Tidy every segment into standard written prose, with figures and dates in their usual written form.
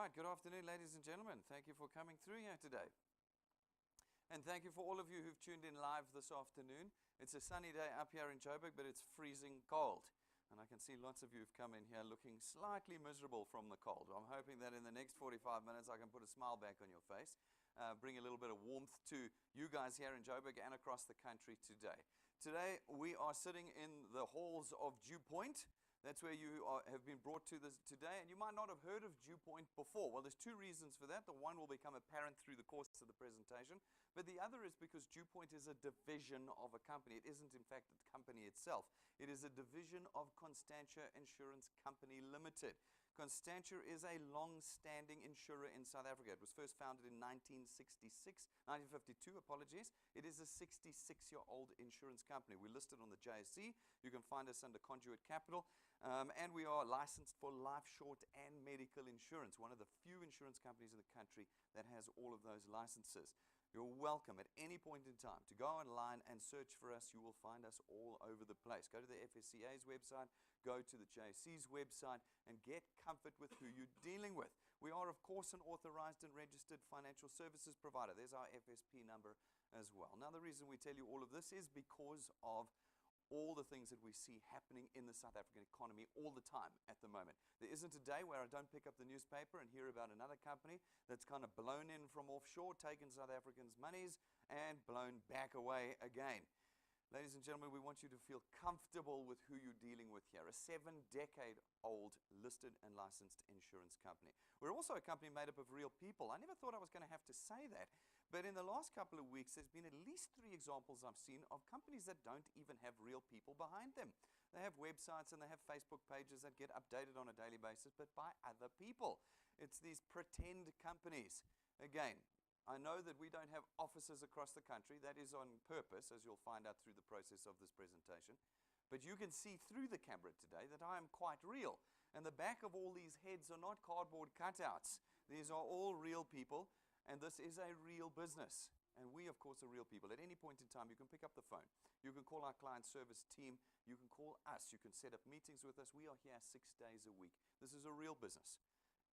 right, good afternoon, ladies and gentlemen. Thank you for coming through here today. And thank you for all of you who've tuned in live this afternoon. It's a sunny day up here in Joburg, but it's freezing cold. And I can see lots of you have come in here looking slightly miserable from the cold. I'm hoping that in the next 45 minutes I can put a smile back on your face, bring a little bit of warmth to you guys here in Joburg and across the country today. Today we are sitting in the halls of DuePoint. That's where you have been brought to this today, and you might not have heard of DuePoint before. Well, there's two reasons for that. The one will become apparent through the course of the presentation, but the other is because DuePoint is a division of a company. It isn't, in fact, the company itself. It is a division of Constantia Insurance Company Limited. Constantia is a long-standing insurer in South Africa. It was first founded in 1952, apologies. It is a 66-year-old insurance company. We're listed on the JSE. You can find us under Conduit Capital. And we are licensed for life, short, and medical insurance. One of the few insurance companies in the country that has all of those licenses. You're welcome at any point in time to go online and search for us. You will find us all over the place. Go to the FSCA's website, go to the JSC's website, and get comfort with who you're dealing with. We are, of course, an authorized and registered financial services provider. There's our FSP number as well. Now, the reason we tell you all of this is because of all the things that we see happening in the South African economy all the time at the moment. There isn't a day where I don't pick up the newspaper and hear about another company that's kind of blown in from offshore, taken South Africans' monies, and blown back away again. Ladies and gentlemen, we want you to feel comfortable with who you're dealing with here. A 7-decade-old listed and licensed insurance company. We're also a company made up of real people. I never thought I was going to have to say that, but in the last couple of weeks, there's been at least 3 examples I've seen of companies that don't even have real people behind them. They have websites and they have Facebook pages that get updated on a daily basis, but by other people. It's these pretend companies. Again, I know that we don't have offices across the country. That is on purpose, as you'll find out through the process of this presentation. But you can see through the camera today that I am quite real. And the back of all these heads are not cardboard cutouts. These are all real people, and this is a real business. And we, of course, are real people. At any point in time, you can pick up the phone. You can call our client service team. You can call us. You can set up meetings with us. We are here 6 days a week. This is a real business.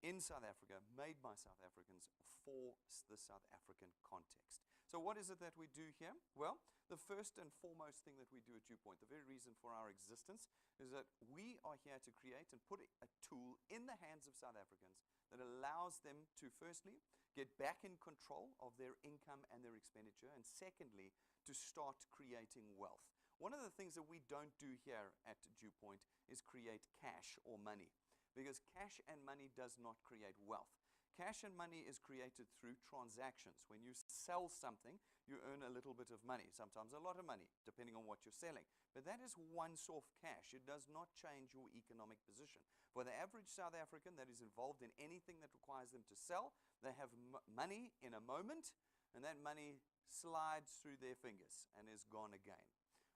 In South Africa, made by South Africans for the South African context. So what is it that we do here? Well, the first and foremost thing that we do at DuePoint, the very reason for our existence, is that we are here to create and put a tool in the hands of South Africans that allows them to, firstly, get back in control of their income and their expenditure, and secondly, to start creating wealth. One of the things that we don't do here at DuePoint is create cash or money. Because cash and money does not create wealth. Cash and money is created through transactions. When you sell something, you earn a little bit of money, sometimes a lot of money, depending on what you're selling. But that is once-off cash. It does not change your economic position. For the average South African that is involved in anything that requires them to sell, they have money in a moment, and that money slides through their fingers and is gone again.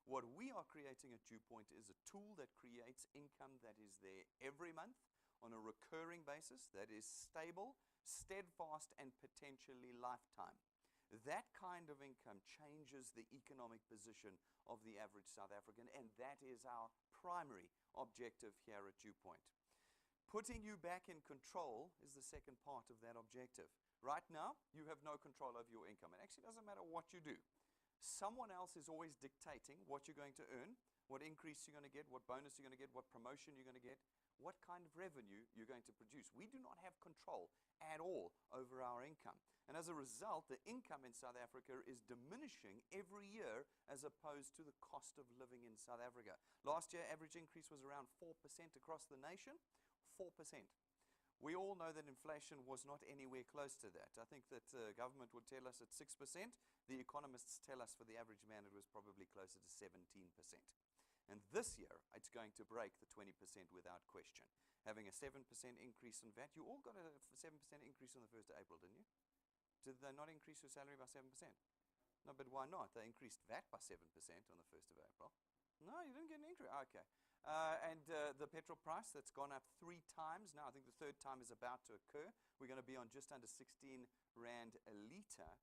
What we are creating at DuePoint is a tool that creates income that is there every month on a recurring basis, that is stable, steadfast, and potentially lifetime. That kind of income changes the economic position of the average South African, and that is our primary objective here at DuePoint. Putting you back in control is the second part of that objective. Right now, you have no control over your income. It actually doesn't matter what you do. Someone else is always dictating what you're going to earn, what increase you're going to get, what bonus you're going to get, what promotion you're going to get, what kind of revenue you're going to produce. We do not have control at all over our income. And as a result, the income in South Africa is diminishing every year as opposed to the cost of living in South Africa. Last year, average increase was around 4% across the nation, 4%. We all know that inflation was not anywhere close to that. I think that government would tell us at 6%. The economists tell us for the average man it was probably closer to 17%. And this year, it's going to break the 20% without question. Having a 7% increase in VAT, you all got a 7% increase on the 1st of April, didn't you? Did they not increase your salary by 7%? No, but why not? They increased VAT by 7% on the 1st of April. No, you didn't get an increase. Okay. And the petrol price, that's gone up 3 times. Now, I think the 3rd time is about to occur. We're going to be on just under 16 Rand a litre.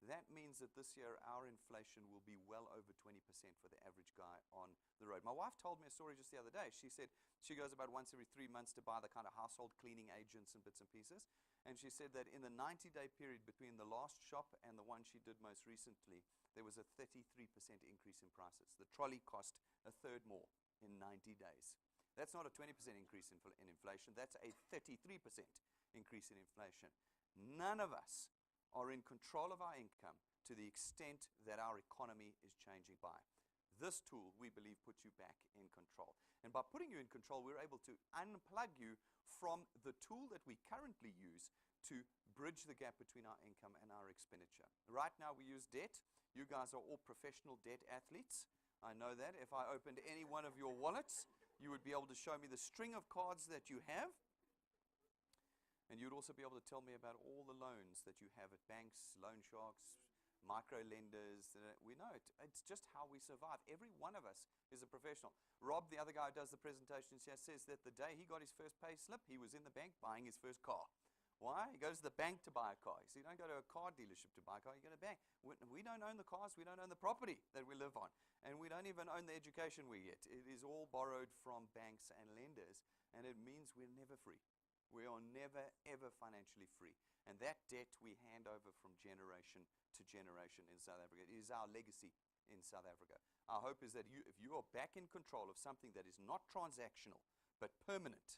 That means that this year our inflation will be well over 20% for the average guy on the road. My wife told me a story just the other day. She said she goes about once every 3 months to buy the kind of household cleaning agents and bits and pieces. and she said that in the 90-day period between the last shop and the one she did most recently, there was a 33% increase in prices. The trolley cost a third more in 90 days. That's not a 20% increase in inflation. That's a 33% increase in inflation. None of us are in control of our income to the extent that our economy is changing by. This tool, we believe, puts you back in control. And by putting you in control, we're able to unplug you from the tool that we currently use to bridge the gap between our income and our expenditure. Right now, we use debt. You guys are all professional debt athletes. I know that. If I opened any one of your wallets, you would be able to show me the string of cards that you have. And you'd also be able to tell me about all the loans that you have at banks, loan sharks, micro lenders. We know it. It's just how we survive. Every one of us is a professional. Rob, the other guy who does the presentations here, says that the day he got his first pay slip, he was in the bank buying his first car. Why? He goes to the bank to buy a car. So you don't go to a car dealership to buy a car, you go to a bank. We don't own the cars, we don't own the property that we live on. And we don't even own the education we get. It is all borrowed from banks and lenders, and it means we're never free. We are never, ever financially free. And that debt we hand over from generation to generation in South Africa. It is our legacy in South Africa. Our hope is that if you are back in control of something that is not transactional, but permanent,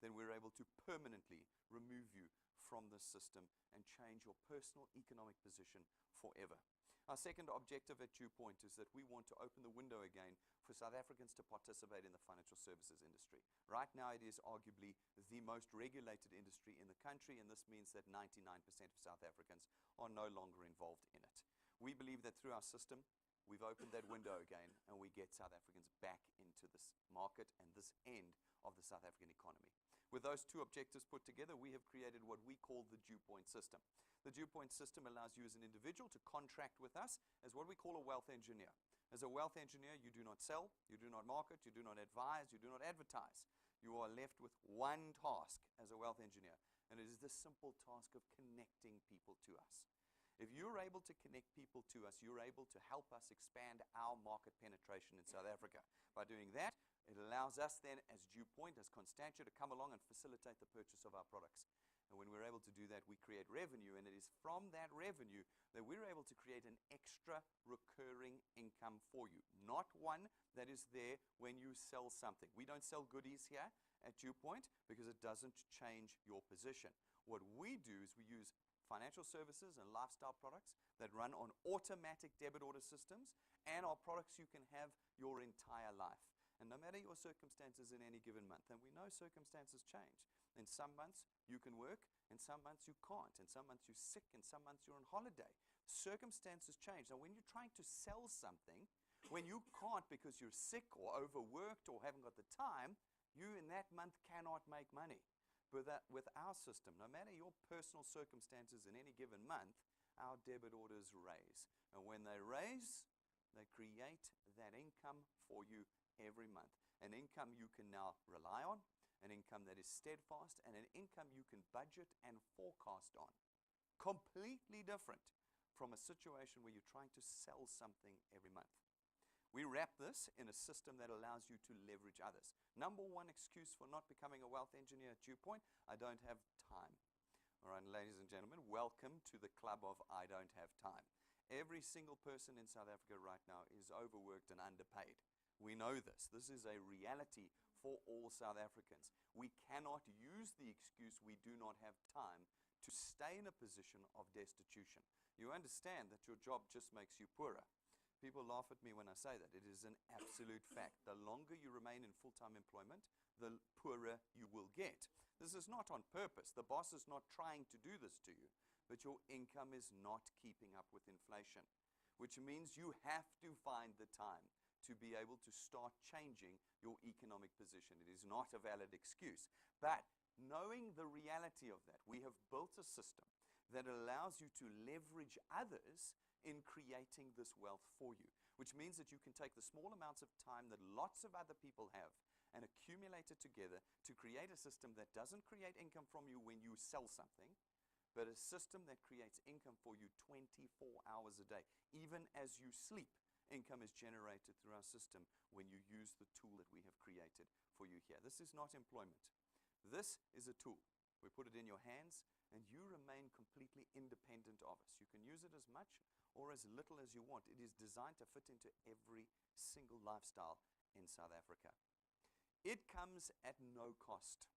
then we're able to permanently remove you from this system and change your personal economic position forever. Our second objective at DuePoint is that we want to open the window again for South Africans to participate in the financial services industry. Right now, it is arguably the most regulated industry in the country, and this means that 99% of South Africans are no longer involved in it. We believe that through our system, we've opened that window again, and we get South Africans back into this market and this end of the South African economy. With those two objectives put together, we have created what we call the DuePoint system. The DuePoint system allows you as an individual to contract with us as what we call a wealth engineer. As a wealth engineer, you do not sell, you do not market, you do not advise, you do not advertise. You are left with one task as a wealth engineer, and it is the simple task of connecting people to us. If you're able to connect people to us, you're able to help us expand our market penetration in South Africa. By doing that, it allows us then as DuePoint, as Constantia, to come along and facilitate the purchase of our products. And when we're able to do that, we create revenue, and it is from that revenue that we're able to create an extra recurring income for you. Not one that is there when you sell something. We don't sell goodies here at DuePoint because it doesn't change your position. What we do is we use financial services and lifestyle products that run on automatic debit order systems and are products you can have your entire life. And no matter your circumstances in any given month, and we know circumstances change. In some months you can work, in some months you can't, in some months you're sick, in some months you're on holiday. Circumstances change. Now when you're trying to sell something, when you can't because you're sick or overworked or haven't got the time, you in that month cannot make money. But with our system, no matter your personal circumstances in any given month, our debit orders raise. And when they raise, they create that income for you every month. An income you can now rely on, an income that is steadfast, and an income you can budget and forecast on. Completely different from a situation where you're trying to sell something every month. We wrap this in a system that allows you to leverage others. Number one excuse for not becoming a wealth engineer at DuePoint: I don't have time. All right, ladies and gentlemen, welcome to the club of I don't have time. Every single person in South Africa right now is overworked and underpaid. We know this. This is a reality for all South Africans. We cannot use the excuse we do not have time to stay in a position of destitution. You understand that your job just makes you poorer. People laugh at me when I say that. It is an absolute fact. The longer you remain in full-time employment, the poorer you will get. This is not on purpose. The boss is not trying to do this to you, but your income is not keeping up with inflation, which means you have to find the time to be able to start changing your economic position. It is not a valid excuse. But knowing the reality of that, we have built a system that allows you to leverage others in creating this wealth for you, which means that you can take the small amounts of time that lots of other people have and accumulate it together to create a system that doesn't create income from you when you sell something, but a system that creates income for you 24 hours a day. Even as you sleep, income is generated through our system when you use the tool that we have created for you here. This is not employment. This is a tool We put it in your hands, and you remain completely independent of us. You can use it as much or as little as you want. It is designed to fit into every single lifestyle in South Africa. It comes at no cost.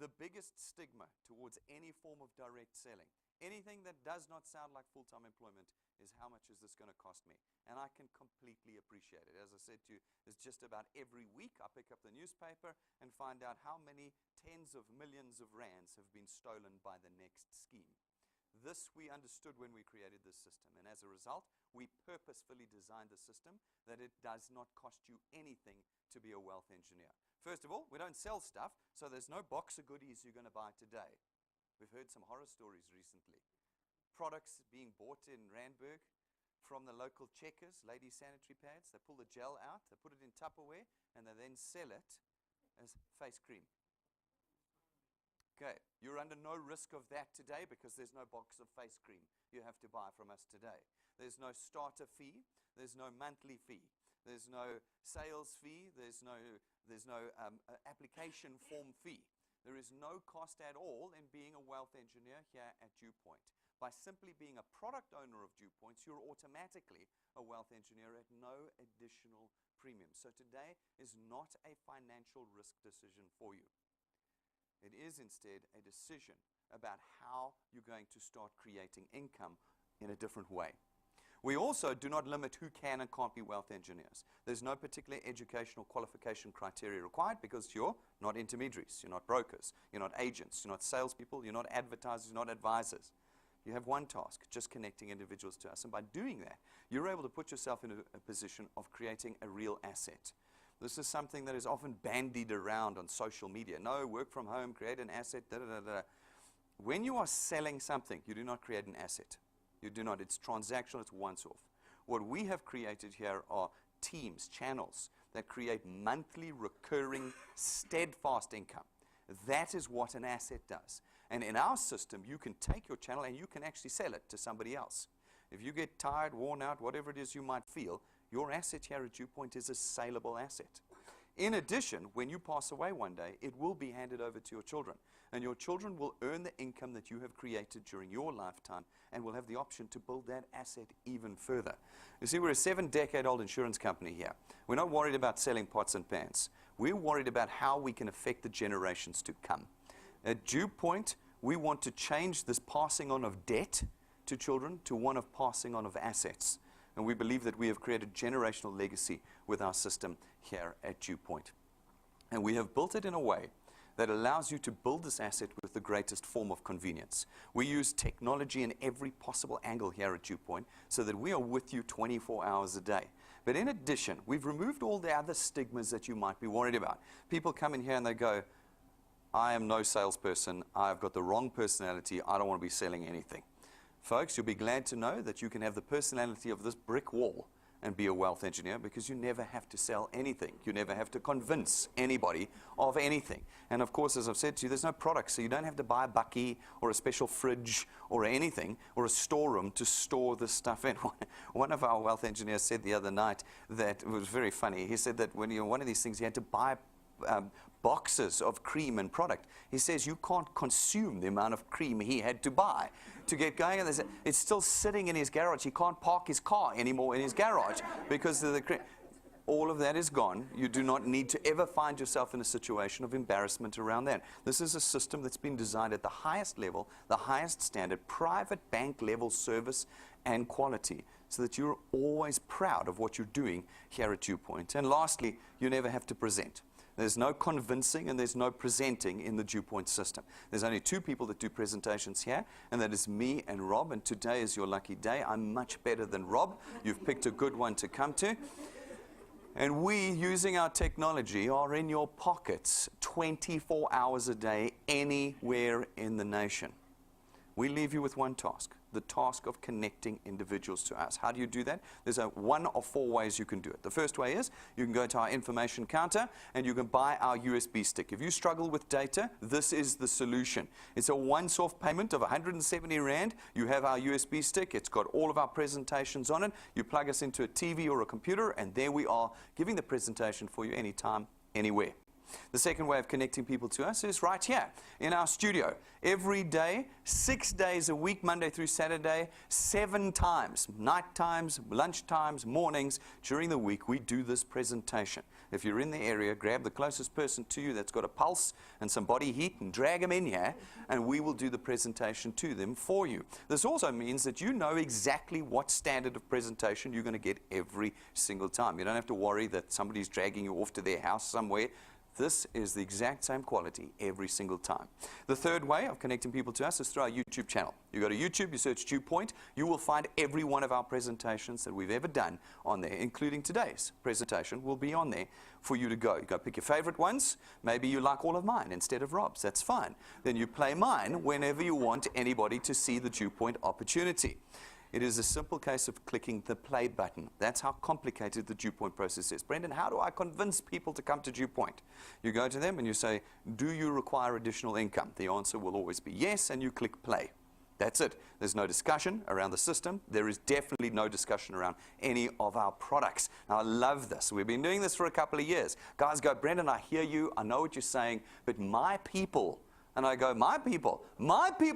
The biggest stigma towards any form of direct selling, anything that does not sound like full-time employment, is how much is this going to cost me? And I can completely appreciate it. As I said to you, it's just about every week I pick up the newspaper and find out how many tens of millions of rands have been stolen by the next scheme. This we understood when we created this system, and as a result, we purposefully designed the system that it does not cost you anything to be a wealth engineer. First of all, we don't sell stuff, so there's no box of goodies you're going to buy today. We've heard some horror stories recently. Products being bought in Randburg from the local Checkers, ladies' sanitary pads. They pull the gel out, they put it in Tupperware, and they then sell it as face cream. Okay, you're under no risk of that today because there's no box of face cream you have to buy from us today. There's no starter fee, there's no monthly fee, there's no sales fee, there's no application form fee. There is no cost at all in being a wealth engineer here at DuePoint. By simply being a product owner of DuePoint, you're automatically a wealth engineer at no additional premium. So today is not a financial risk decision for you. It is instead a decision about how you're going to start creating income in a different way. We also do not limit who can and can't be wealth engineers. There's no particular educational qualification criteria required because you're not intermediaries, you're not brokers, you're not agents, you're not salespeople, you're not advertisers, you're not advisors. You have one task, just connecting individuals to us. And by doing that, you're able to put yourself in a position of creating a real asset. This is something that is often bandied around on social media. No, work from home, create an asset, da da da da. When you are selling something, you do not create an asset. You do not. It's transactional. It's once-off. What we have created here are teams, channels that create monthly, recurring, steadfast income. That is what an asset does. And in our system, you can take your channel and you can actually sell it to somebody else. If you get tired, worn out, whatever it is you might feel, your asset here at DuePoint is a saleable asset. In addition, when you pass away one day, it will be handed over to your children. And your children will earn the income that you have created during your lifetime and will have the option to build that asset even further. You see, we're a 7-decade-old insurance company here. We're not worried about selling pots and pans. We're worried about how we can affect the generations to come. At DuePoint, we want to change this passing on of debt to children to one of passing on of assets. And we believe that we have created generational legacy with our system here at DuePoint. And we have built it in a way that allows you to build this asset with the greatest form of convenience. We use technology in every possible angle here at DuePoint so that we are with you 24 hours a day. But in addition, we've removed all the other stigmas that you might be worried about. People come in here and they go, I am no salesperson, I've got the wrong personality, I don't want to be selling anything. Folks, you'll be glad to know that you can have the personality of this brick wall and be a wealth engineer because you never have to sell anything. You never have to convince anybody of anything. And of course, as I've said to you, there's no product, so you don't have to buy a bucky or a special fridge or anything or a storeroom to store this stuff in. One of our wealth engineers said the other night that it was very funny. He said that when you're one of these things, you had to buy boxes of cream and product. He says you can't consume the amount of cream he had to buy to get going. And it's still sitting in his garage. He can't park his car anymore in his garage because of the cream. All of that is gone. You do not need to ever find yourself in a situation of embarrassment around that. This is a system that's been designed at the highest level, the highest standard, private bank level service and quality, so that you're always proud of what you're doing here at DuePoint. And lastly, you never have to present. There's no convincing and there's no presenting in the DuePoint system. There's only 2 people that do presentations here, and that is me and Rob, and today is your lucky day. I'm much better than Rob. You've picked a good one to come to. And we, using our technology, are in your pockets 24 hours a day, anywhere in the nation. We leave you with one task, the task of connecting individuals to us. How do you do that? There's one of 4 ways you can do it. The first way is you can go to our information counter and you can buy our USB stick. If you struggle with data, this is the solution. It's a once-off payment of 170 Rand. You have our USB stick. It's got all of our presentations on it. You plug us into a TV or a computer, and there we are, giving the presentation for you anytime, anywhere. The second way of connecting people to us is right here in our studio. Every day, 6 days a week, Monday through Saturday, 7 times, night times, lunch times, mornings, during the week, we do this presentation. If you're in the area, grab the closest person to you that's got a pulse and some body heat and drag them in here, and we will do the presentation to them for you. This also means that you know exactly what standard of presentation you're going to get every single time. You don't have to worry that somebody's dragging you off to their house somewhere. This is the exact same quality every single time. The third way of connecting people to us is through our YouTube channel. You go to YouTube, you search DuePoint, you will find every one of our presentations that we've ever done on there, including today's presentation will be on there for you to go. You go pick your favorite ones. Maybe you like all of mine instead of Rob's. That's fine. Then you play mine whenever you want anybody to see the DuePoint opportunity. It is a simple case of clicking the play button. That's how complicated the DuePoint process is. Brendan, how do I convince people to come to DuePoint? You go to them and you say, do you require additional income? The answer will always be yes, and you click play. That's it. There's no discussion around the system. There is definitely no discussion around any of our products. Now, I love this. We've been doing this for a couple of years. Guys go, Brendan, I hear you. I know what you're saying, but my people. And I go, my people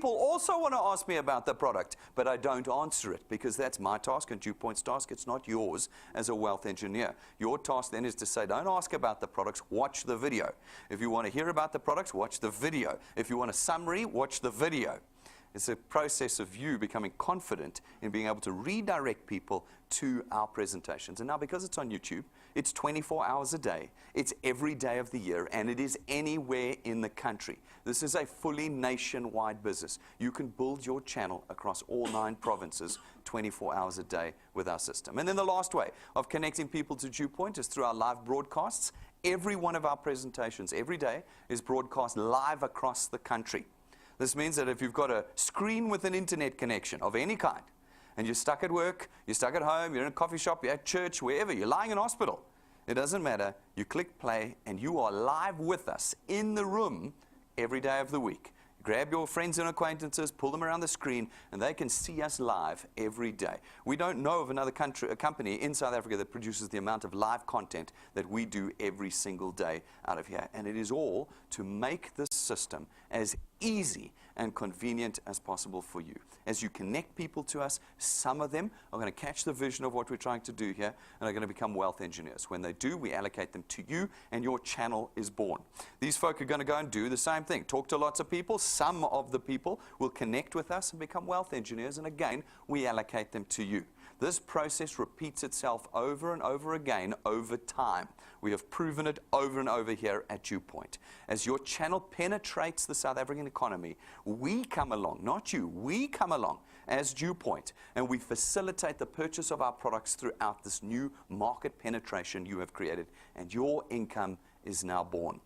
also want to ask me about the product, but I don't answer it because that's my task and DuePoint's task. It's not yours as a wealth engineer. Your task then is to say, don't ask about the products, watch the video. If you want to hear about the products, watch the video. If you want a summary, watch the video. It's a process of you becoming confident in being able to redirect people to our presentations. And now because it's on YouTube, it's 24 hours a day, it's every day of the year, and it is anywhere in the country. This is a fully nationwide business. You can build your channel across all 9 provinces 24 hours a day with our system. And then the last way of connecting people to DuePoint is through our live broadcasts. Every one of our presentations every day is broadcast live across the country. This means that if you've got a screen with an internet connection of any kind, and you're stuck at work, you're stuck at home, you're in a coffee shop, you're at church, wherever, you're lying in hospital, it doesn't matter. You click play, and you are live with us in the room every day of the week. Grab your friends and acquaintances, pull them around the screen, and they can see us live every day. We don't know of another company in South Africa that produces the amount of live content that we do every single day out of here. And it is all to make this system as easy and convenient as possible for you. As you connect people to us, some of them are going to catch the vision of what we're trying to do here and are going to become wealth engineers. When they do, we allocate them to you, and your channel is born. These folk are going to go and do the same thing. Talk to lots of people. Some of the people will connect with us and become wealth engineers, and again, we allocate them to you. This process repeats itself over and over again over time. We have proven it over and over here at DuePoint. As your channel penetrates the South African economy, we come along, not you, we come along as DuePoint, and we facilitate the purchase of our products throughout this new market penetration you have created, and your income is now born.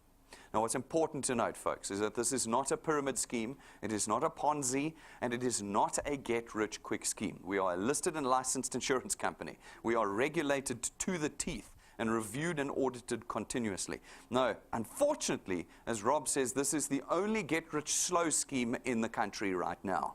Now, what's important to note, folks, is that this is not a pyramid scheme, it is not a Ponzi, and it is not a get-rich-quick scheme. We are a listed and licensed insurance company. We are regulated to the teeth and reviewed and audited continuously. No, unfortunately, as Rob says, this is the only get-rich-slow scheme in the country right now.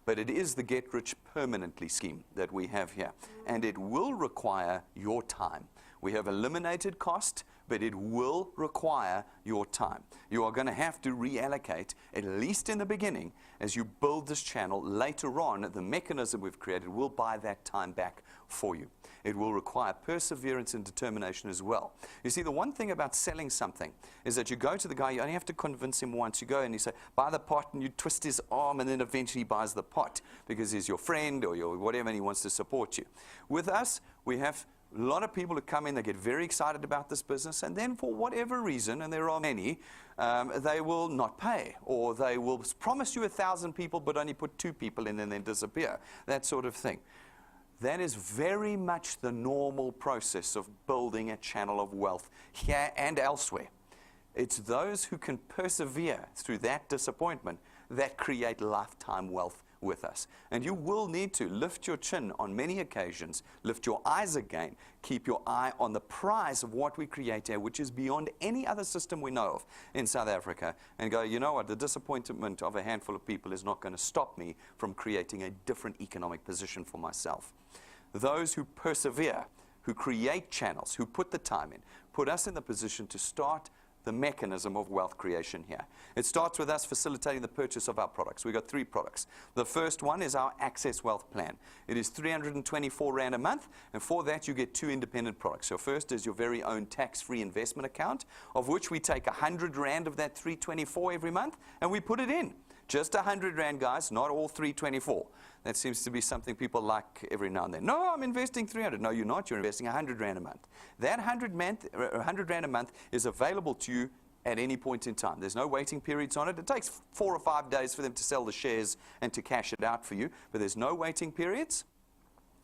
But it is the get-rich-permanently scheme that we have here, and it will require your time. We have eliminated cost, but it will require your time. You are going to have to reallocate, at least in the beginning, as you build this channel. Later on, the mechanism we've created will buy that time back for you. It will require perseverance and determination as well. You see, the one thing about selling something is that you go to the guy, you only have to convince him once. You go and you say, buy the pot, and you twist his arm, and then eventually he buys the pot because he's your friend or your whatever, and he wants to support you. With us, we have a lot of people who come in, they get very excited about this business, and then for whatever reason, and there are many, they will not pay, or they will promise you 1,000 people but only put 2 people in and then disappear, that sort of thing. That is very much the normal process of building a channel of wealth here and elsewhere. It's those who can persevere through that disappointment that create lifetime wealth with us. And you will need to lift your chin on many occasions, lift your eyes again, keep your eye on the prize of what we create here, which is beyond any other system we know of in South Africa, and go, you know what, the disappointment of a handful of people is not going to stop me from creating a different economic position for myself. Those who persevere, who create channels, who put the time in, put us in the position to start the mechanism of wealth creation here. It starts with us facilitating the purchase of our products. We've got 3 products. The first one is our Access Wealth Plan. It is 324 Rand a month, and for that you get 2 independent products. Your first is your very own tax-free investment account, of which we take 100 Rand of that 324 every month, and we put it in. Just 100 Rand, guys, not all 324. That seems to be something people like every now and then. No, I'm investing 300. No, you're not. You're investing 100 Rand a month. That 100 Rand a month is available to you at any point in time. There's no waiting periods on it. It takes 4 or 5 days for them to sell the shares and to cash it out for you, but there's no waiting periods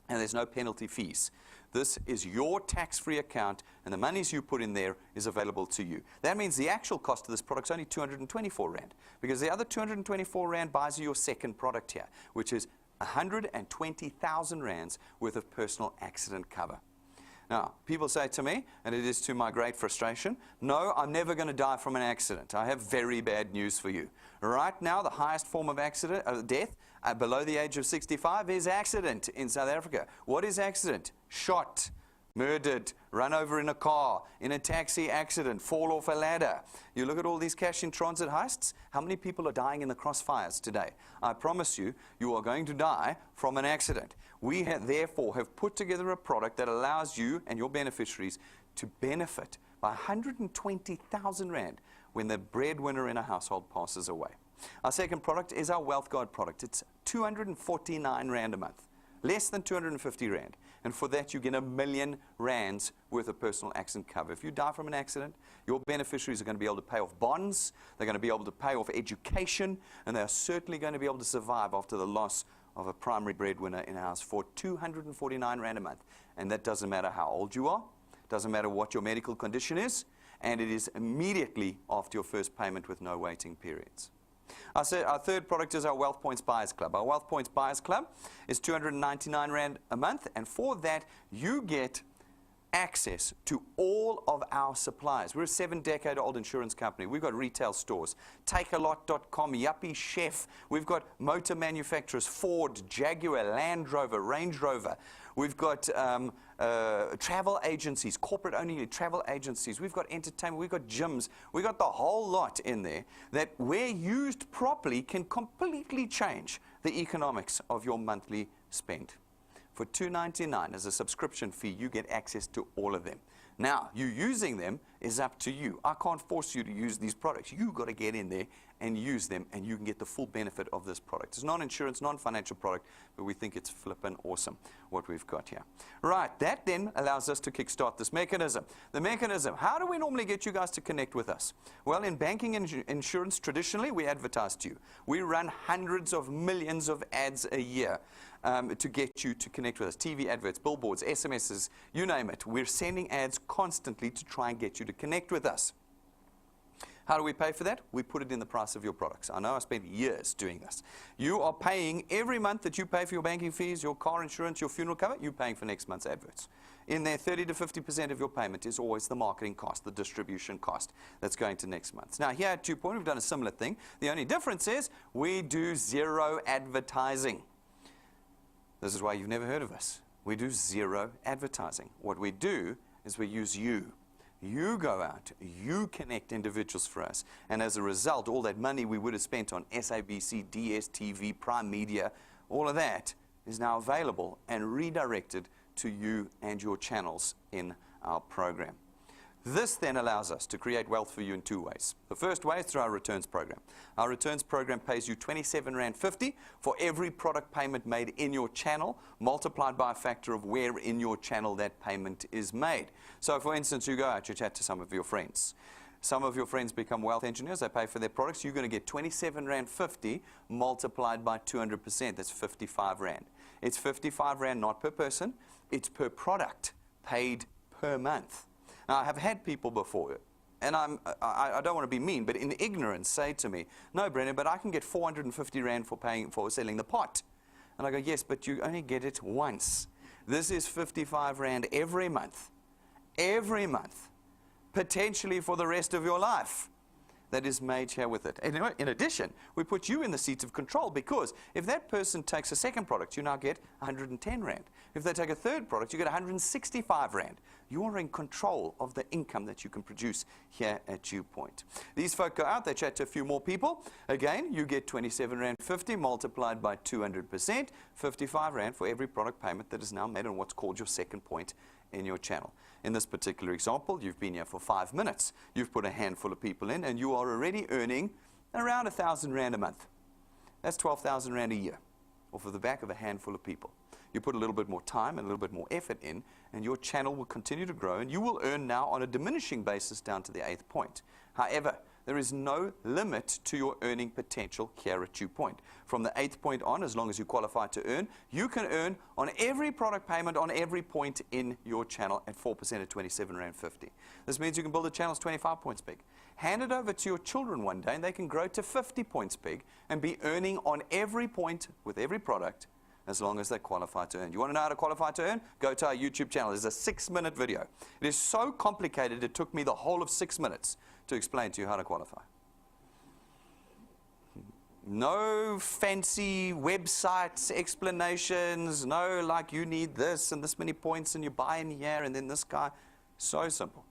and there's no penalty fees. This is your tax-free account, and the monies you put in there is available to you. That means the actual cost of this product is only 224 Rand, because the other 224 Rand buys you your second product here, which is 120,000 Rands worth of personal accident cover. Now, people say to me, and it is to my great frustration, no, I'm never going to die from an accident. I have very bad news for you. Right now, the highest form of death below the age of 65 is accident in South Africa. What is accident? Shot, murdered, run over in a car, in a taxi accident, fall off a ladder. You look at all these cash in transit heists, how many people are dying in the crossfires today? I promise you, you are going to die from an accident. We therefore have put together a product that allows you and your beneficiaries to benefit by 120,000 Rand when the breadwinner in a household passes away. Our second product is our Wealth Guard product. It's 249 Rand a month, less than 250 Rand. And for that, you get R1 million worth of personal accident cover. If you die from an accident, your beneficiaries are going to be able to pay off bonds, they're going to be able to pay off education, and they are certainly going to be able to survive after the loss of a primary breadwinner in a house for 249 Rand a month. And that doesn't matter how old you are, doesn't matter what your medical condition is, and it is immediately after your first payment with no waiting periods. Our third product is our Wealth Points Buyers Club. Our Wealth Points Buyers Club is 299 Rand a month, and for that you get access to all of our suppliers. We're a 7-decade-old insurance company. We've got retail stores, takealot.com, Yuppie Chef. We've got motor manufacturers, Ford, Jaguar, Land Rover, Range Rover. We've got travel agencies, corporate-only travel agencies. We've got entertainment. We've got gyms. We've got the whole lot in there that, where used properly, can completely change the economics of your monthly spend. For $2.99 as a subscription fee, you get access to all of them. Now, you using them is up to you. I can't force you to use these products. You've got to get in there and use them, and you can get the full benefit of this product. It's non-insurance, non-financial product, but we think it's flippin' awesome what we've got here. Right, that then allows us to kickstart this mechanism. The mechanism, how do we normally get you guys to connect with us? Well, in banking and insurance, traditionally, we advertise to you. We run hundreds of millions of ads a year to get you to connect with us. TV adverts, billboards, SMSs, you name it. We're sending ads constantly to try and get you to connect with us. How do we pay for that? We put it in the price of your products. I know I spent years doing this. You are paying every month that you pay for your banking fees, your car insurance, your funeral cover, you're paying for next month's adverts. In there, 30 to 50% of your payment is always the marketing cost, the distribution cost that's going to next month. Now, here at DuePoint, we've done a similar thing. The only difference is we do zero advertising. This is why you've never heard of us. We do zero advertising. What we do is we use you. You go out, you connect individuals for us, and as a result, all that money we would have spent on SABC, DSTV, Prime Media, all of that is now available and redirected to you and your channels in our program. This then allows us to create wealth for you in 2 ways. The first way is through our returns program. Our returns program pays you 27.50 Rand for every product payment made in your channel, multiplied by a factor of where in your channel that payment is made. So, for instance, you go out, you chat to some of your friends. Some of your friends become wealth engineers, they pay for their products. You're going to get 27.50 Rand multiplied by 200%. That's 55 Rand. It's 55 Rand not per person, it's per product, paid per month. Now, I have had people before, and I don't want to be mean, but in ignorance say to me, no, Brendan, but I can get 450 Rand for selling the pot. And I go, yes, but you only get it once. This is 55 Rand every month, potentially for the rest of your life. That is made here with it. And in addition, we put you in the seat of control, because if that person takes a second product, you now get 110 Rand. If they take a third product, you get 165 Rand. you are in control of the income that you can produce here at DuePoint. These folk go out, they chat to a few more people. Again, you get 27 Rand 50 multiplied by 200%, 55 Rand for every product payment that is now made on what's called your second point in your channel. In this particular example, you've been here for 5 minutes. You've put a handful of people in, and you are already earning around 1,000 Rand a month. That's 12,000 Rand a year, off of the back of a handful of people. You put a little bit more time and a little bit more effort in, and your channel will continue to grow, and you will earn now on a diminishing basis down to the 8th point. However, there is no limit to your earning potential here at DuePoint. From the 8th point on, as long as you qualify to earn, you can earn on every product payment on every point in your channel at 4% at 27 Rand 50. This means you can build a channel that's 25 points big. Hand it over to your children one day, and they can grow to 50 points big and be earning on every point with every product as long as they qualify to earn. You want to know how to qualify to earn? Go to our YouTube channel. There's a 6-minute video. It is so complicated, it took me the whole of 6 minutes to explain to you how to qualify. No fancy websites, explanations, no like you need this and this many points and you buy in here and then this guy. So simple.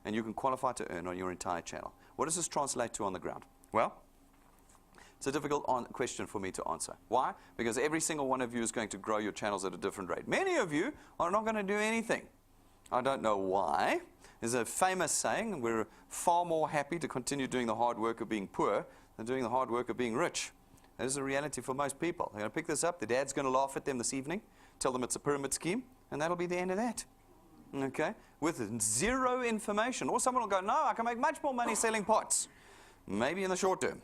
And you can qualify to earn on your entire channel. What does this translate to on the ground? Well, it's a difficult question for me to answer. Why? Because every single one of you is going to grow your channels at a different rate. Many of you are not going to do anything. I don't know why. There's a famous saying, we're far more happy to continue doing the hard work of being poor than doing the hard work of being rich. That is the reality for most people. They're going to pick this up, the dad's going to laugh at them this evening, tell them it's a pyramid scheme, and that'll be the end of that. Okay? With zero information. Or someone will go, no, I can make much more money selling pots. Maybe in the short term.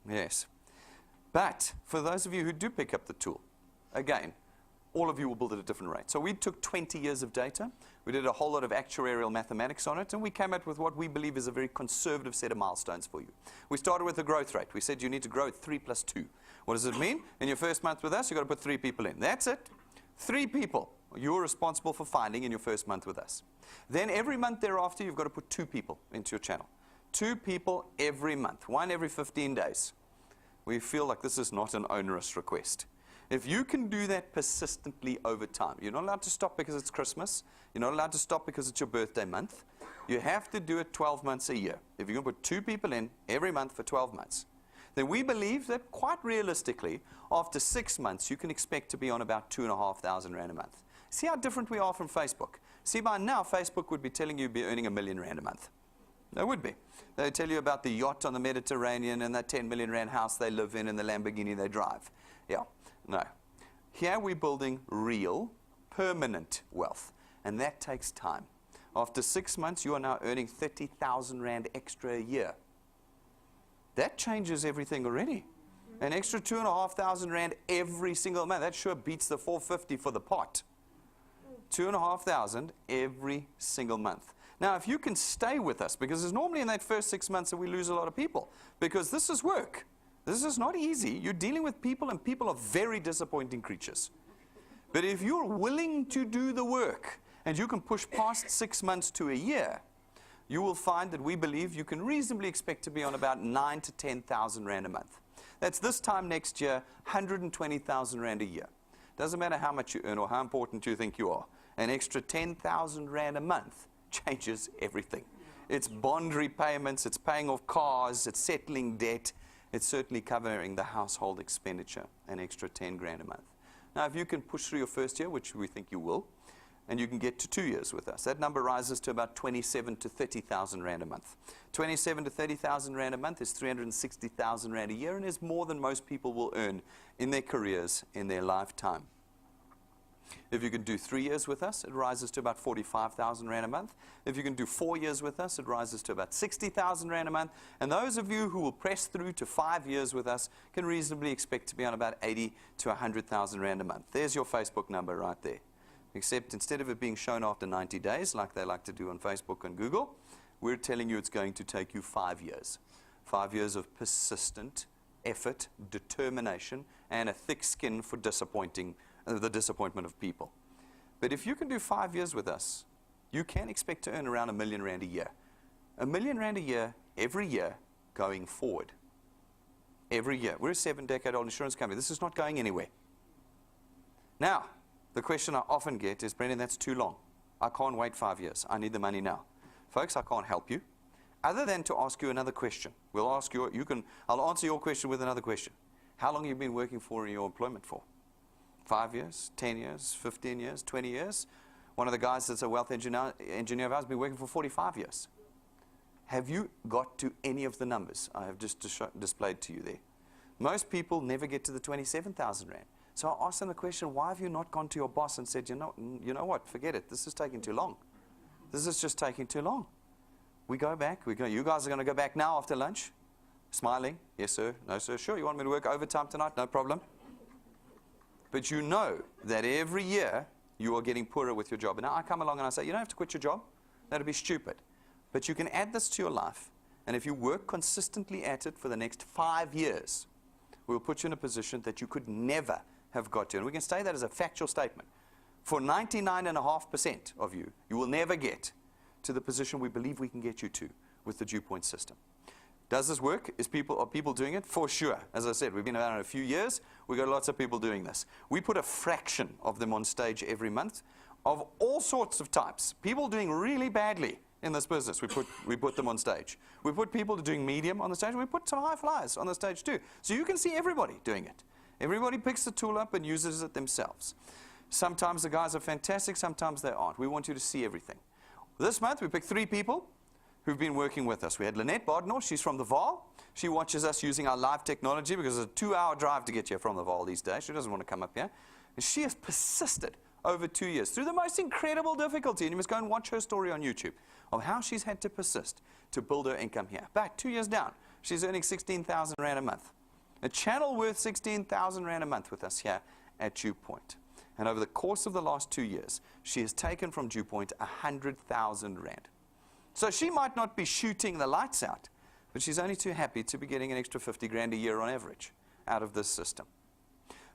Yes. But for those of you who do pick up the tool, again, all of you will build at a different rate. So we took 20 years of data. We did a whole lot of actuarial mathematics on it, and we came up with what we believe is a very conservative set of milestones for you. We started with the growth rate. We said you need to grow at 3 plus 2. What does it mean? In your first month with us, you've got to put 3 people in. That's it. 3 people you're responsible for finding in your first month with us. Then every month thereafter, you've got to put 2 people into your channel. 2 people every month, 1 every 15 days. We feel like this is not an onerous request. If you can do that persistently over time, you're not allowed to stop because it's Christmas. You're not allowed to stop because it's your birthday month. You have to do it 12 months a year. If you can put 2 people in every month for 12 months, then we believe that quite realistically, after 6 months, you can expect to be on about 2,500 Rand a month. See how different we are from Facebook. See, by now, Facebook would be telling you you'd be earning R1 million a month. They would be. They tell you about the yacht on the Mediterranean and that 10 million Rand house they live in and the Lamborghini they drive. Yeah, no. Here we're building real, permanent wealth, and that takes time. After 6 months, you are now earning 30,000 Rand extra a year. That changes everything already. An extra 2,500 Rand every single month. That sure beats the 450 for the pot. 2,500 every single month. Now, if you can stay with us, because it's normally in that first 6 months that we lose a lot of people, because this is work. This is not easy. You're dealing with people, and people are very disappointing creatures. But if you're willing to do the work, and you can push past 6 months to a year, you will find that we believe you can reasonably expect to be on about 9,000 to 10,000 Rand a month. That's this time next year, 120,000 Rand a year. Doesn't matter how much you earn or how important you think you are. An extra 10,000 Rand a month changes everything. It's bond repayments, it's paying off cars, it's settling debt, it's certainly covering the household expenditure, an extra 10 grand a month. Now, if you can push through your first year, which we think you will, and you can get to 2 years with us, that number rises to about 27 to 30,000 Rand a month. 27 to 30,000 Rand a month is 360,000 Rand a year and is more than most people will earn in their careers in their lifetime. If you can do 3 years with us, it rises to about 45,000 Rand a month. If you can do 4 years with us, it rises to about 60,000 Rand a month. And those of you who will press through to 5 years with us can reasonably expect to be on about 80 to 100,000 Rand a month. There's your Facebook number right there. Except instead of it being shown after 90 days, like they like to do on Facebook and Google, we're telling you it's going to take you 5 years. 5 years of persistent effort, determination, and a thick skin for the disappointment of people. But if you can do 5 years with us, you can expect to earn around R1 million a year. R1 million a year, every year, going forward. Every year. We're a 7-decade-old insurance company. This is not going anywhere. Now, the question I often get is, Brendan, that's too long. I can't wait 5 years. I need the money now. Folks, I can't help you other than to ask you another question. I'll answer your question with another question. How long have you been working for in your employment for? 5 years, 10 years, 15 years, 20 years? One of the guys that's a wealth engineer of ours has been working for 45 years. Have you got to any of the numbers I have just displayed to you there? Most people never get to the 27,000 Rand. So I asked them the question, why have you not gone to your boss and said, you know what, forget it, this is taking too long. This is just taking too long. We go back, you guys are going to go back now after lunch? Smiling, yes sir, no sir, sure, you want me to work overtime tonight? No problem. But you know that every year you are getting poorer with your job. And now I come along and I say, you don't have to quit your job. That would be stupid. But you can add this to your life, and if you work consistently at it for the next 5 years, we'll put you in a position that you could never have got to. And we can say that as a factual statement. For 99.5% of you, you will never get to the position we believe we can get you to with the DuePoint system. Does this work? Are people doing it? For sure. As I said, we've been around a few years. We've got lots of people doing this. We put a fraction of them on stage every month of all sorts of types. People doing really badly in this business, we put them on stage. We put people doing medium on the stage. We put some high flyers on the stage too. So you can see everybody doing it. Everybody picks the tool up and uses it themselves. Sometimes the guys are fantastic, sometimes they aren't. We want you to see everything. This month we picked 3 people who've been working with us. We had Lynette Bardnor, she's from the Vaal. She watches us using our live technology because it's a 2-hour drive to get here from the Vaal these days. She doesn't want to come up here. And she has persisted over 2 years through the most incredible difficulty. And you must go and watch her story on YouTube of how she's had to persist to build her income here. Back 2 years down, she's earning 16,000 Rand a month. A channel worth 16,000 Rand a month with us here at DuePoint. And over the course of the last 2 years, she has taken from DuePoint 100,000 Rand. So she might not be shooting the lights out, but she's only too happy to be getting an extra 50 grand a year on average out of this system.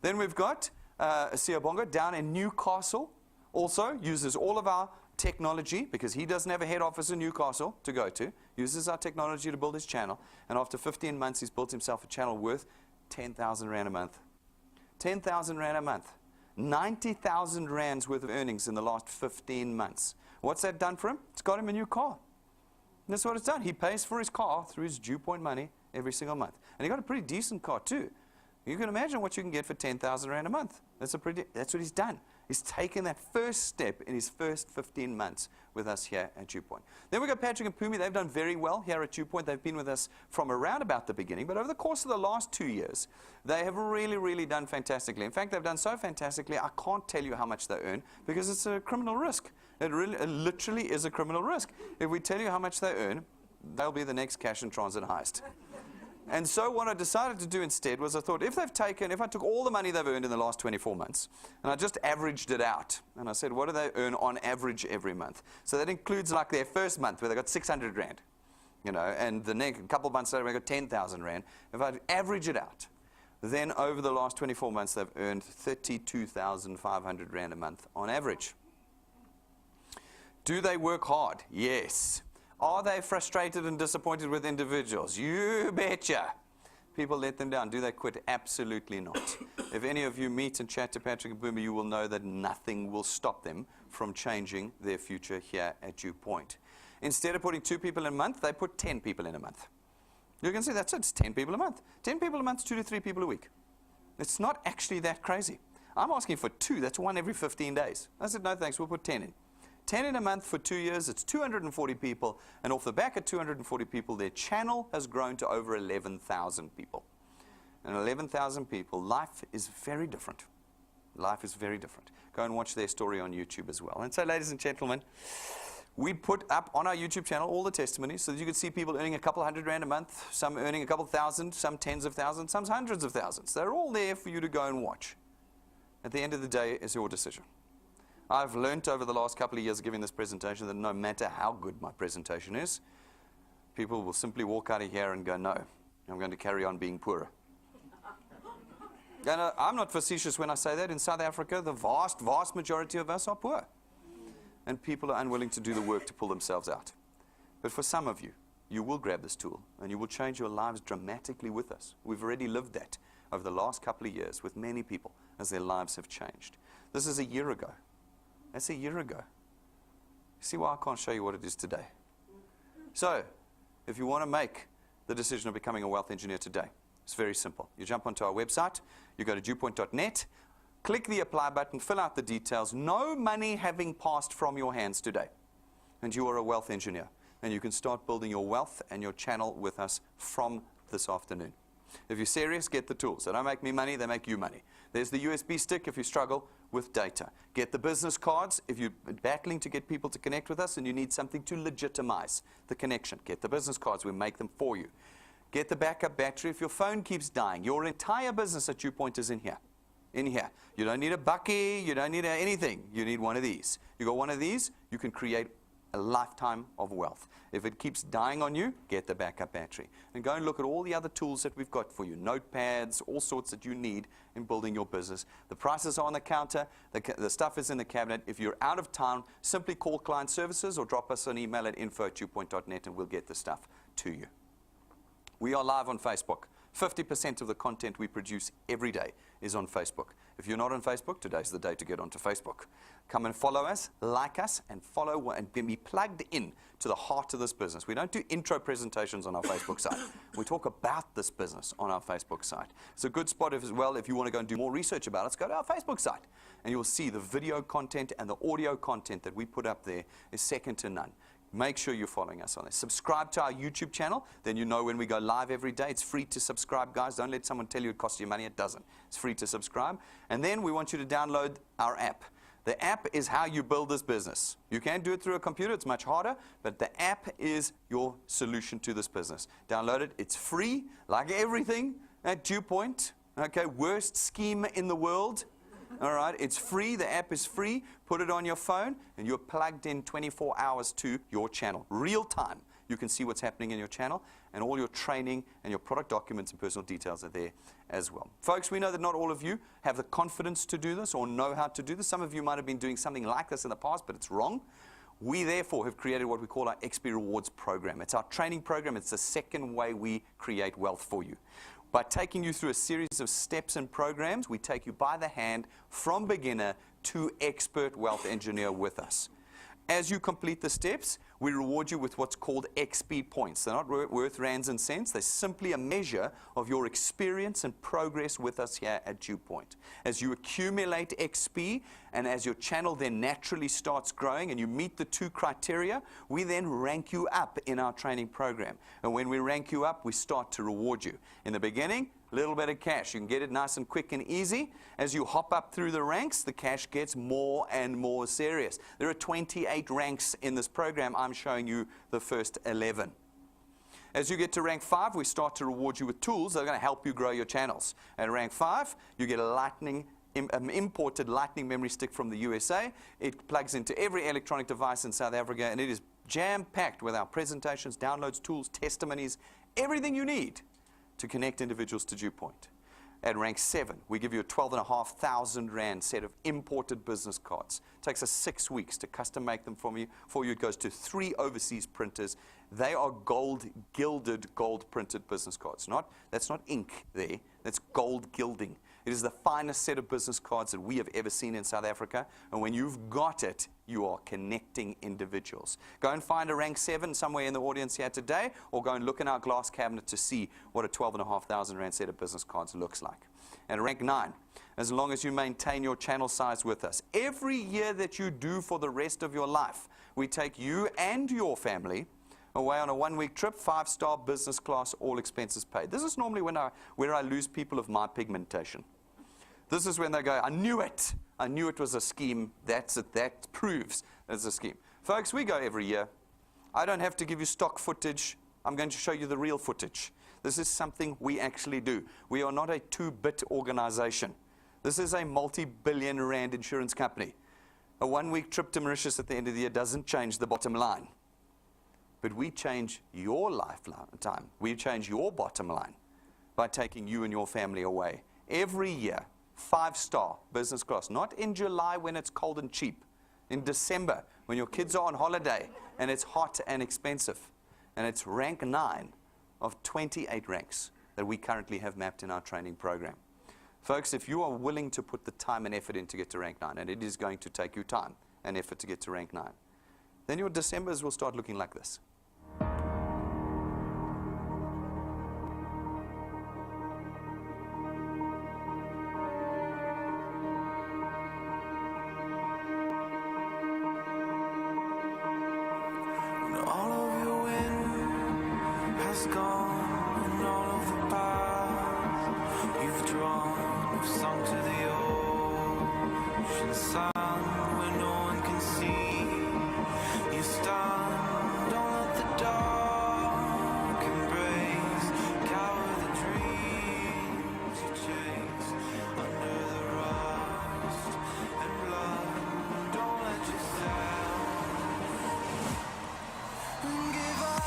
Then we've got Siyabonga down in Newcastle, also uses all of our technology because he doesn't have a head office in Newcastle to go to, uses our technology to build his channel, and after 15 months he's built himself a channel worth 10,000 Rand a month. 10,000 Rand a month. 90,000 Rands worth of earnings in the last 15 months. What's that done for him? It's got him a new car. And that's what it's done. He pays for his car through his DuePoint money every single month. And he got a pretty decent car too. You can imagine what you can get for 10,000 Rand a month. That's what he's done. He's taken that first step in his first 15 months with us here at DuePoint. Then we've got Patrick and Pumi. They've done very well here at DuePoint. They've been with us from around about the beginning, but over the course of the last 2 years, they have really, really done fantastically. In fact, they've done so fantastically, I can't tell you how much they earn because it's a criminal risk. It literally is a criminal risk. If we tell you how much they earn, they'll be the next cash and transit heist. And so what I decided to do instead was I thought, if I took all the money they've earned in the last 24 months, and I just averaged it out, and I said, what do they earn on average every month? So that includes like their first month where they got 600 Rand, and the next couple of months later they got 10,000 Rand. If I average it out, then over the last 24 months they've earned 32,500 Rand a month on average. Do they work hard? Yes. Are they frustrated and disappointed with individuals? You betcha. People let them down. Do they quit? Absolutely not. If any of you meet and chat to Patrick and Boomer, you will know that nothing will stop them from changing their future here at DuePoint. Instead of putting 2 people in a month, they put 10 people in a month. You can see that's it. It's 10 people a month. 10 people a month, 2 to 3 people a week. It's not actually that crazy. I'm asking for 2. That's 1 every 15 days. I said, no thanks, we'll put 10 in. 10 in a month for 2 years, it's 240 people, and off the back of 240 people, their channel has grown to over 11,000 people. And 11,000 people, life is very different. Life is very different. Go and watch their story on YouTube as well. And so, ladies and gentlemen, we put up on our YouTube channel all the testimonies so that you could see people earning a couple hundred Rand a month, some earning a couple thousand, some tens of thousands, some hundreds of thousands. They're all there for you to go and watch. At the end of the day, it's your decision. I've learned over the last couple of years giving this presentation that no matter how good my presentation is, people will simply walk out of here and go, no, I'm going to carry on being poorer. And I'm not facetious when I say that. In South Africa, the vast, vast majority of us are poor. And people are unwilling to do the work to pull themselves out. But for some of you, you will grab this tool and you will change your lives dramatically with us. We've already lived that over the last couple of years with many people as their lives have changed. This is a year ago. That's a year ago. See why I can't show you what it is today? So, if you want to make the decision of becoming a wealth engineer today, it's very simple. You jump onto our website, you go to DuePoint.net, click the apply button, fill out the details, no money having passed from your hands today, and you are a wealth engineer. And you can start building your wealth and your channel with us from this afternoon. If you're serious, get the tools. They don't make me money, they make you money. There's the USB stick if you struggle with data. Get the business cards if you're battling to get people to connect with us and you need something to legitimize the connection. Get the business cards, we make them for you. Get the backup battery if your phone keeps dying. Your entire business at DuePoint is in here. In here. You don't need a bucky, you don't need anything. You need one of these. You got one of these, you can create a lifetime of wealth. If it keeps dying on you, get the backup battery. And go and look at all the other tools that we've got for you. Notepads, all sorts that you need in building your business. The prices are on the counter. The stuff is in the cabinet. If you're out of town, simply call client services or drop us an email at info@duepoint.net and we'll get the stuff to you. We are live on Facebook. 50% of the content we produce every day is on Facebook. If you're not on Facebook, today's the day to get onto Facebook. Come and follow us, like us, and follow and be plugged in to the heart of this business. We don't do intro presentations on our Facebook site. We talk about this business on our Facebook site. It's a good spot as well if you want to go and do more research about it. Go to our Facebook site, and you'll see the video content and the audio content that we put up there is second to none. Make sure you're following us on this. Subscribe to our YouTube channel. Then you know when we go live every day. It's free to subscribe, guys. Don't let someone tell you it costs you money. It doesn't. It's free to subscribe. And then we want you to download our app. The app is how you build this business. You can't do it through a computer. It's much harder. But the app is your solution to this business. Download it. It's free, like everything at DuePoint. Okay, worst scheme in the world. All right, it's free. The app is free. Put it on your phone, and you're plugged in 24 hours to your channel. Real time. You can see what's happening in your channel, and all your training and your product documents and personal details are there as well. Folks, we know that not all of you have the confidence to do this or know how to do this. Some of you might have been doing something like this in the past, but it's wrong. We, therefore, have created what we call our XP Rewards program. It's our training program. It's the second way we create wealth for you. By taking you through a series of steps and programs, we take you by the hand from beginner to expert wealth engineer with us. As you complete the steps, we reward you with what's called XP points. They're not worth rands and cents. They're simply a measure of your experience and progress with us here at DuePoint. As you accumulate XP and as your channel then naturally starts growing and you meet the two criteria, we then rank you up in our training program. And when we rank you up, we start to reward you. In the beginning, a little bit of cash. You can get it nice and quick and easy. As you hop up through the ranks, the cash gets more and more serious. There are 28 ranks in this program. I'm showing you the first 11. As you get to rank 5, we start to reward you with tools that are going to help you grow your channels. At rank 5, you get an imported lightning memory stick from the USA. It plugs into every electronic device in South Africa, and it is jam-packed with our presentations, downloads, tools, testimonies, everything you need to connect individuals to DuePoint. At rank 7, we give you a 12,500 Rand set of imported business cards. It takes us 6 weeks to custom make them for you. It goes to 3 overseas printers. They are gilded, gold printed business cards. That's not ink there, that's gold gilding. It is the finest set of business cards that we have ever seen in South Africa. And when you've got it, you are connecting individuals. Go and find a rank 7 somewhere in the audience here today, or go and look in our glass cabinet to see what a 12,500 Rand set of business cards looks like. And rank 9, as long as you maintain your channel size with us. Every year that you do for the rest of your life, we take you and your family away on a 1-week trip, 5-star business class, all expenses paid. This is normally where I lose people of my pigmentation. This is when they go, I knew it. I knew it was a scheme. That's it. That proves it's a scheme. Folks, we go every year. I don't have to give you stock footage. I'm going to show you the real footage. This is something we actually do. We are not a 2-bit organization. This is a multi-billion Rand insurance company. A 1-week trip to Mauritius at the end of the year doesn't change the bottom line. But we change your lifetime. We change your bottom line by taking you and your family away. Every year, 5-star business class. Not in July when it's cold and cheap. In December when your kids are on holiday and it's hot and expensive. And it's rank 9 of 28 ranks that we currently have mapped in our training program. Folks, if you are willing to put the time and effort in to get to rank 9, and it is going to take you time and effort to get to rank 9, then your Decembers will start looking like this. All of your wind has gone, and all of the paths you've drawn have sunk to the ocean sun where no one can see. You stand, don't let the dark embrace, cower the dreams you chase under the rust and blood. Don't let yourself give up.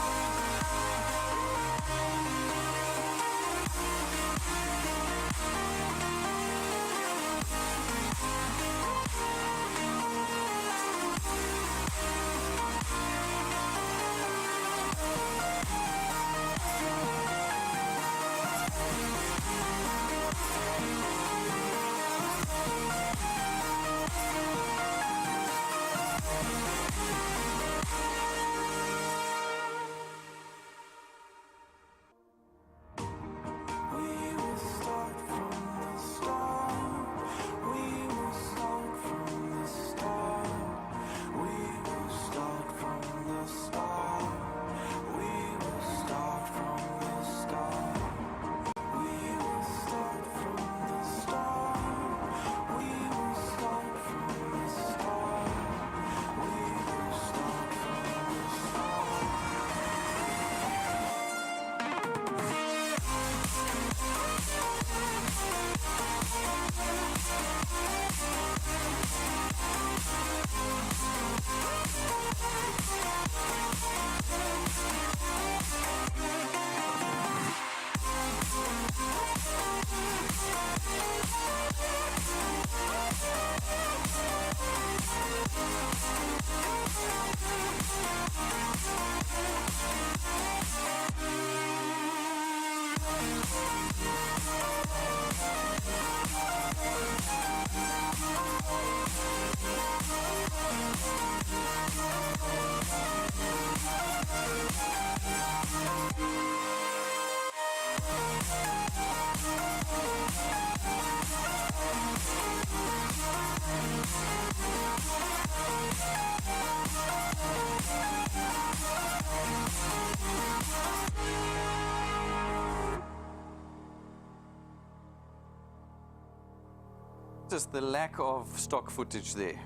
Just the lack of stock footage there,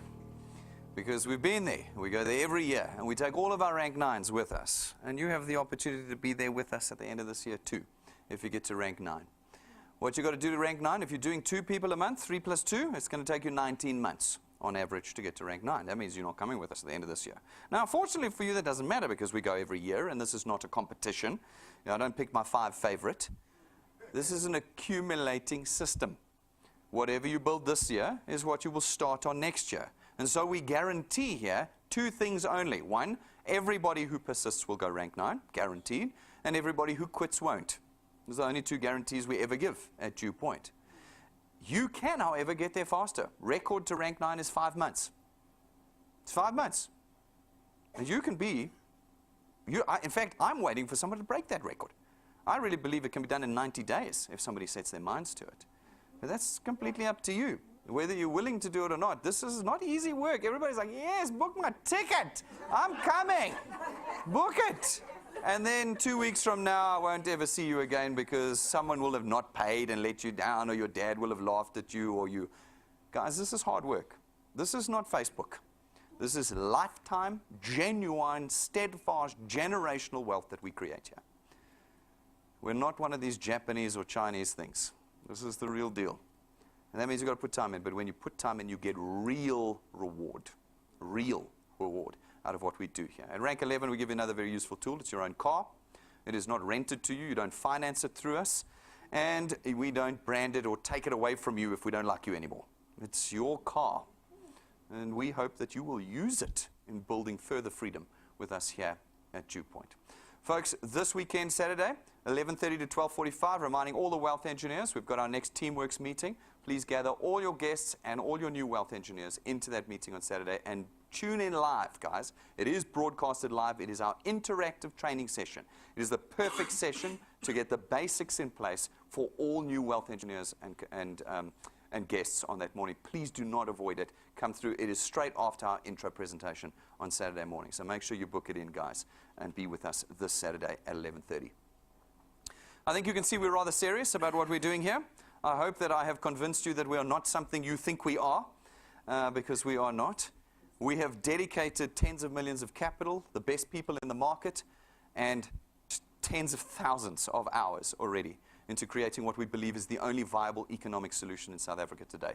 because we've been there. We go there every year, and we take all of our rank 9s with us, and you have the opportunity to be there with us at the end of this year too, if you get to rank 9. What you got to do to rank 9, if you're doing 2 people a month, 3 plus 2, it's going to take you 19 months on average to get to rank 9. That means you're not coming with us at the end of this year. Now, fortunately for you, that doesn't matter, because we go every year, and this is not a competition. You know, I don't pick my 5 favorite. This is an accumulating system. Whatever you build this year is what you will start on next year. And so we guarantee here 2 things only. 1, everybody who persists will go rank 9, guaranteed, and everybody who quits won't. Those are the only 2 guarantees we ever give at DuePoint. You can, however, get there faster. Record to rank 9 is 5 months. It's 5 months. And you can be, in fact, I'm waiting for someone to break that record. I really believe it can be done in 90 days if somebody sets their minds to it. But that's completely up to you, whether you're willing to do it or not. This is not easy work. Everybody's like, yes, book my ticket. I'm coming. Book it. And then 2 weeks from now, I won't ever see you again because someone will have not paid and let you down, or your dad will have laughed at you, or you. Guys, this is hard work. This is not Facebook. This is lifetime, genuine, steadfast, generational wealth that we create here. We're not one of these Japanese or Chinese things. This is the real deal. And that means you've got to put time in. But when you put time in, you get real reward out of what we do here. At rank 11, we give you another very useful tool. It's your own car. It is not rented to you. You don't finance it through us. And we don't brand it or take it away from you if we don't like you anymore. It's your car. And we hope that you will use it in building further freedom with us here at DuePoint. Folks, this weekend, Saturday, 11:30 to 12:45, reminding all the wealth engineers, we've got our next Teamworks meeting. Please gather all your guests and all your new wealth engineers into that meeting on Saturday and Tune in live, guys. It is broadcasted live. It is our interactive training session. It is the perfect session to get the basics in place for all new wealth engineers and guests on that morning. Please do not avoid it. Come through. It is straight after our intro presentation on Saturday morning. So make sure you book it in, guys, and be with us this Saturday at 11:30. I think you can see we're rather serious about what we're doing here. I hope that I have convinced you that we are not something you think we are, because we are not. We have dedicated tens of millions of capital, the best people in the market, and tens of thousands of hours already into creating what we believe is the only viable economic solution in South Africa today.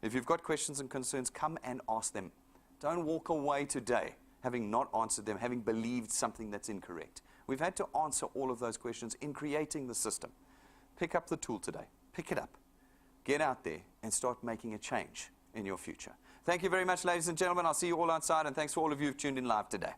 If you've got questions and concerns, come and ask them. Don't walk away today having not answered them, having believed something that's incorrect. We've had to answer all of those questions in creating the system. Pick up the tool today. Pick it up. Get out there and start making a change in your future. Thank you very much, ladies and gentlemen. I'll see you all outside, and thanks for all of you who've tuned in live today.